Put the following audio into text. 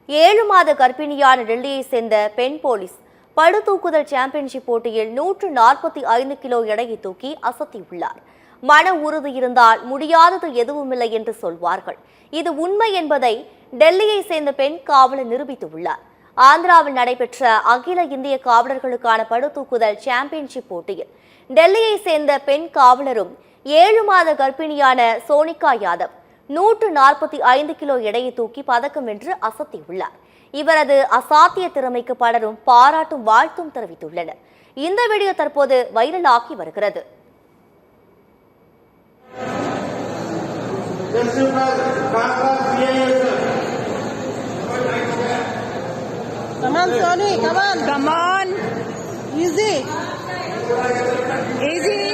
7 மாத கர்ப்பிணியான டெல்லியை சேர்ந்த பெண் போலீஸ் பளு தூக்குதல் சாம்பியன்ஷிப் போட்டியில் 145 கிலோ எடையை தூக்கி அசத்தியுள்ளார். மன உறுதி இருந்தால் முடியாதது எதுவுமில்லை என்று சொல்வார்கள். இது உண்மை என்பதை டெல்லியை சேர்ந்த பெண் காவலர் நிரூபித்துள்ளார். ஆந்திராவில் நடைபெற்ற அகில இந்திய காவலர்களுக்கான பளு தூக்குதல் சாம்பியன்ஷிப் போட்டியில் டெல்லியை சேர்ந்த பெண் காவலரும் 7 மாத கர்ப்பிணியான சோனிகா யாதவ் 145 கிலோ எடையை தூக்கி பதக்கம் வென்று அசத்தியுள்ளார். இவரது அசாத்திய திறமைக்கு பலரும் பாராட்டும் வாழ்த்தும் தெரிவித்துள்ளனர். இந்த வீடியோ தற்போது வைரலாகி வருகிறது. Come on, Sony, come on. Come on. Easy. Easy.